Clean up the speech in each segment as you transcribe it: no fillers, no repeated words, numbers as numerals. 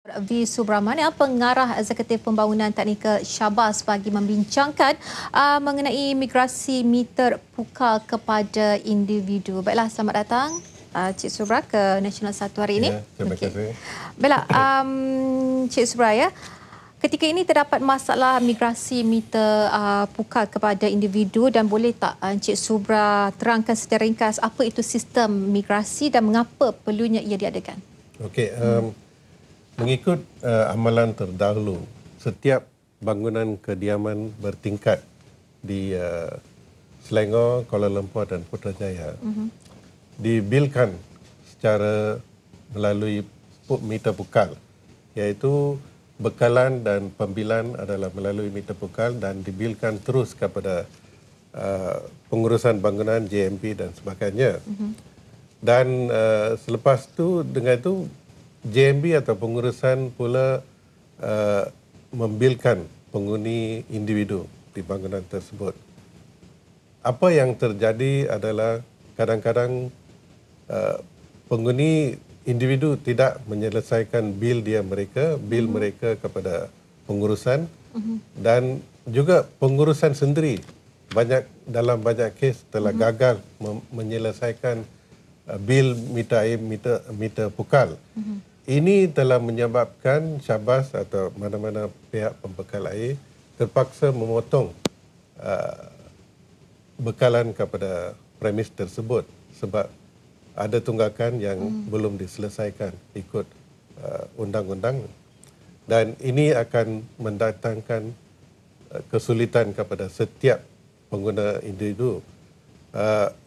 V. Subramanian, Pengarah Eksekutif Pembangunan Teknikal Syabas bagi membincangkan mengenai migrasi meter pukal kepada individu. Baiklah, selamat datang Cik Subra ke Nasional 1 hari ini. Ya, terima kasih. Baiklah, Cik Subra ya. Ketika ini terdapat masalah migrasi meter pukal kepada individu dan boleh tak Encik Subra terangkan secara ringkas apa itu sistem migrasi dan mengapa perlunya ia diadakan? Okey, mengikut amalan terdahulu, setiap bangunan kediaman bertingkat di Selangor, Kuala Lumpur dan Putrajaya dibilkan secara melalui meter pukal, iaitu bekalan dan pembilan adalah melalui meter pukal dan dibilkan terus kepada pengurusan bangunan, JMP dan sebagainya. Dan selepas itu, dengan itu JMB atau pengurusan pula membilkan penghuni individu di bangunan tersebut. Apa yang terjadi adalah kadang-kadang penghuni individu tidak menyelesaikan bil mereka kepada pengurusan dan juga pengurusan sendiri dalam banyak kes telah gagal menyelesaikan bil meter pukal. Ini telah menyebabkan Syabas atau mana-mana pihak pembekal air terpaksa memotong bekalan kepada premis tersebut sebab ada tunggakan yang belum diselesaikan ikut undang-undang, dan ini akan mendatangkan kesulitan kepada setiap pengguna individu.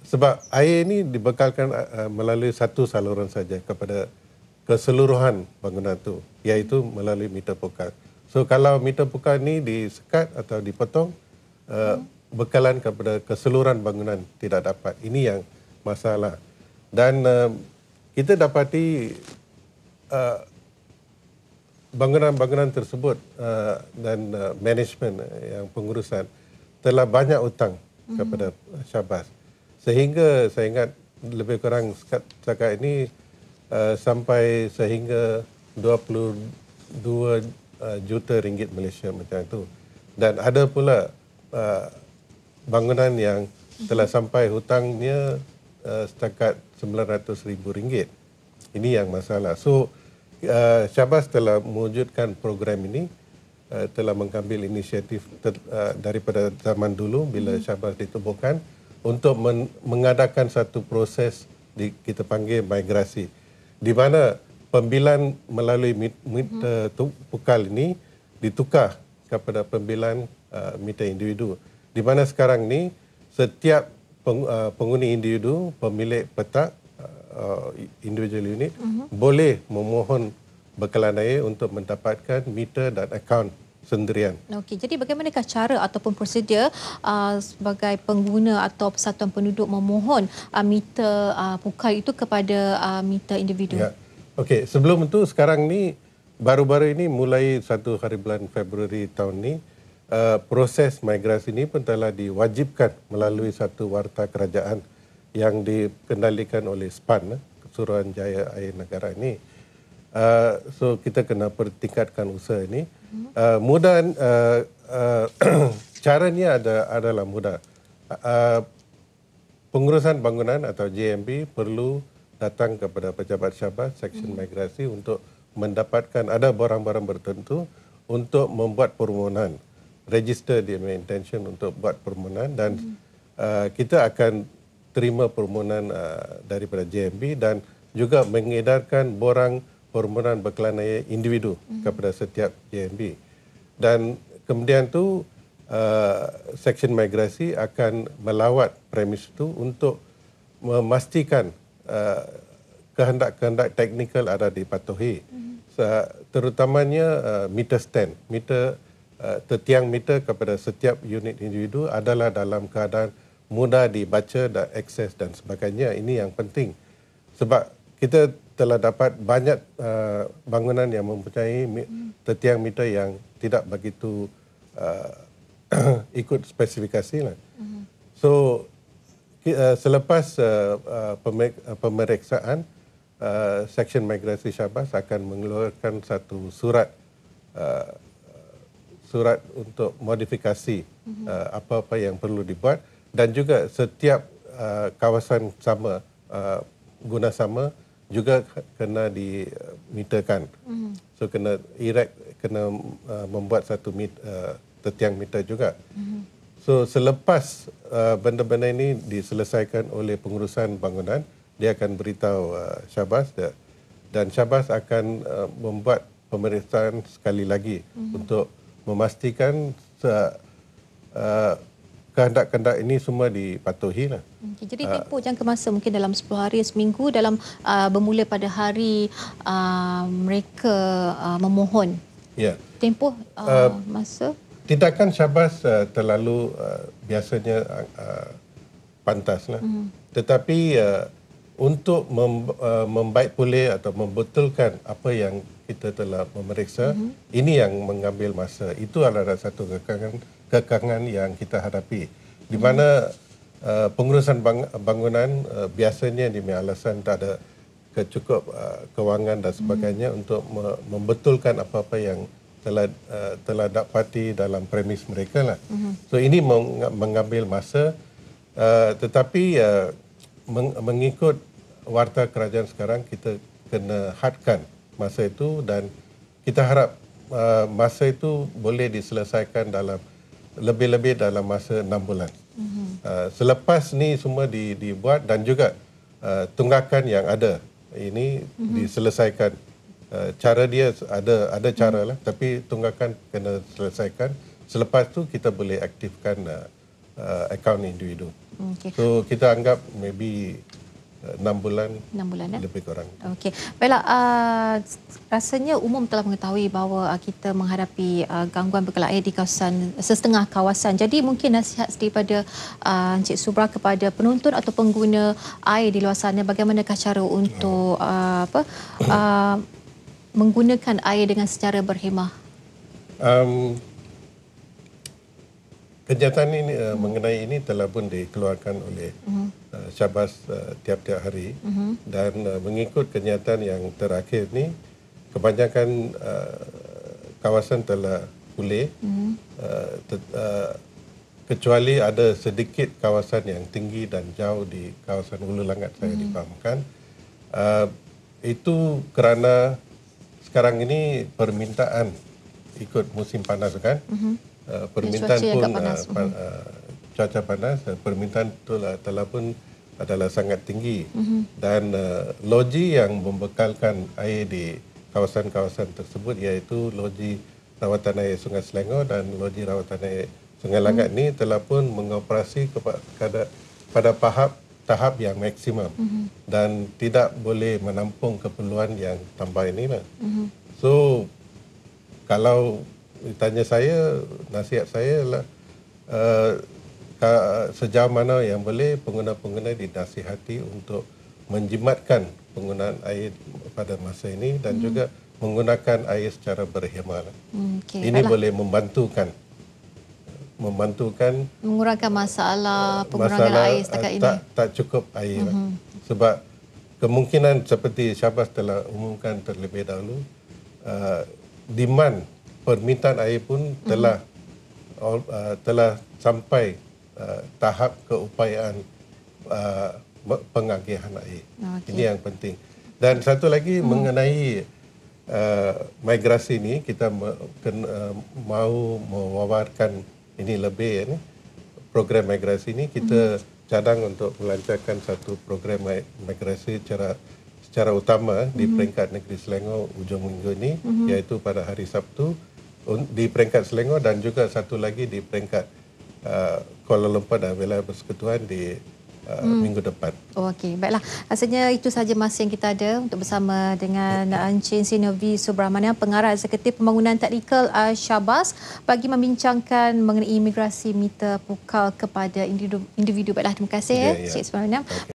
Sebab air ini dibekalkan melalui satu saluran saja kepada keseluruhan bangunan itu, iaitu melalui meter pukal. So kalau meter pukal ini disekat atau dipotong, bekalan kepada keseluruhan bangunan tidak dapat. Ini yang masalah. Dan kita dapati bangunan-bangunan tersebut dan management yang pengurusan telah banyak hutang kepada Syabas. Sehingga saya ingat lebih kurang setakat ini sampai sehingga 22 juta ringgit Malaysia macam itu. Dan ada pula bangunan yang telah sampai hutangnya setakat RM900,000. Ini yang masalah. So Syabas telah mewujudkan program ini, telah mengambil inisiatif daripada zaman dulu bila Syabas ditubuhkan untuk mengadakan satu proses kita panggil migrasi, di mana pembilan melalui meter pukal ini ditukar kepada pembilan meter individu, di mana sekarang ni setiap penghuni individu, pemilik petak individual unit boleh memohon bekalan air untuk mendapatkan meter dan akaun sendirian. Okey, jadi bagaimanakah cara ataupun prosedur sebagai pengguna atau persatuan penduduk memohon meter pukal itu kepada meter individu? Ya. Okey, sebelum itu sekarang ni baru-baru ini mulai 1 hari bulan Februari tahun ni, proses migrasi ini pun telah diwajibkan melalui satu warta kerajaan yang dikendalikan oleh SPAN, Suruhanjaya Air Negara ini. So kita kena pertingkatkan usaha ini. Caranya adalah mudah. Pengurusan bangunan atau JMB perlu datang kepada pejabat Syabas Seksyen Migrasi untuk mendapatkan ada barang-barang tertentu untuk membuat permohonan, register their intention untuk buat permohonan, dan kita akan terima permohonan daripada JMB dan juga mengedarkan borang permohonan bekalan air individu kepada setiap JMB. Dan kemudian tu Seksyen Migrasi akan melawat premis itu untuk memastikan kehendak-kehendak teknikal ada dipatuhi. Terutamanya meter stand, tiang meter kepada setiap unit individu adalah dalam keadaan mudah dibaca dan akses dan sebagainya. Ini yang penting. Sebab kita telah dapat banyak bangunan yang mempunyai tiang meter yang tidak begitu ikut spesifikasi lah. So selepas pemeriksaan, Seksyen Migrasi Syahbaz akan mengeluarkan satu surat untuk modifikasi apa-apa yang perlu dibuat, dan juga setiap kawasan sama guna sama juga kena dimeterkan. So kena membuat satu tetiang meter juga. So selepas benda-benda ini diselesaikan oleh pengurusan bangunan, dia akan beritahu Syahbaz, dan Syahbaz akan membuat pemeriksaan sekali lagi untuk memastikan kehendak-kehendak ini semua dipatuhi lah. Jadi tempoh jangka masa mungkin dalam 10 hari, seminggu, dalam bermula pada hari mereka memohon. Ya. Tempoh masa? Tindakan Syahbaz terlalu biasanya pantas lah. Tetapi untuk membaik pulih atau membetulkan apa yang kita telah memeriksa, ini yang mengambil masa. Itu adalah satu kekangan yang kita hadapi, di mana pengurusan bangunan biasanya demi alasan tak ada cukup kewangan dan sebagainya untuk membetulkan apa-apa yang telah dapati dalam premis mereka lah. So ini mengambil masa, tetapi mengikut warta kerajaan sekarang, kita kena hadkan masa itu, dan kita harap masa itu boleh diselesaikan dalam lebih-lebih dalam masa 6 bulan. Selepas ni semua dibuat, dan juga tunggakan yang ada ini diselesaikan. Cara dia ada cara lah, tapi tunggakan kena selesaikan. Selepas tu kita boleh aktifkan akaun individu. So kita anggap maybe 6 bulan lebih kurang. Okey. Baiklah, rasanya umum telah mengetahui bahawa kita menghadapi gangguan berkelak air di kawasan, setengah kawasan. Jadi mungkin nasihat daripada Encik Subra kepada penonton atau pengguna air di luar sana, bagaimanakah cara untuk menggunakan air dengan secara berhemah? Kenyataan ini mengenai ini telah pun dikeluarkan oleh Syahbaz tiap-tiap hari, dan mengikut kenyataan yang terakhir ni, kebanyakan kawasan telah pulih, kecuali ada sedikit kawasan yang tinggi dan jauh di kawasan Hulu Langat saya difahamkan. Itu kerana sekarang ini permintaan ikut musim panas kan. Permintaan pun cuaca panas, permintaan itu telah pun adalah sangat tinggi, dan loji yang membekalkan air di kawasan-kawasan tersebut, iaitu loji rawatan air Sungai Selangor dan loji rawatan air Sungai Langat ni telah pun mengoperasi pada tahap yang maksimum, dan tidak boleh menampung keperluan yang tambah inilah. So kalau tanya saya, nasihat saya adalah sejauh mana yang boleh pengguna-pengguna dinasihati untuk menjimatkan penggunaan air pada masa ini, dan juga menggunakan air secara berhemah. Ini boleh membantukan mengurangkan masalah pengurangan air setakat ini. Tak cukup air. Sebab kemungkinan seperti Syahbaz telah umumkan terlebih dahulu, demand permintaan air pun telah sampai tahap keupayaan pengagihan air. Ini yang penting. Dan satu lagi mengenai migrasi ini, kita mahu mewawarkan ini lebih. Program migrasi ini kita cadang untuk melancarkan satu program migrasi secara utama di peringkat negeri Selangor hujung minggu ini, iaitu pada hari Sabtu di peringkat Selangor, dan juga satu lagi di peringkat Kuala Lumpur dan wilayah persekutuan di minggu depan. Okey, baiklah. Rasanya itu sahaja masa yang kita ada untuk bersama dengan Encik Novi Subramaniam, Pengarah Eksekutif Pembangunan Taktikal Syahbaz, bagi membincangkan mengenai imigrasi meter pukal kepada individu. Baiklah, terima kasih Encik Subramaniam.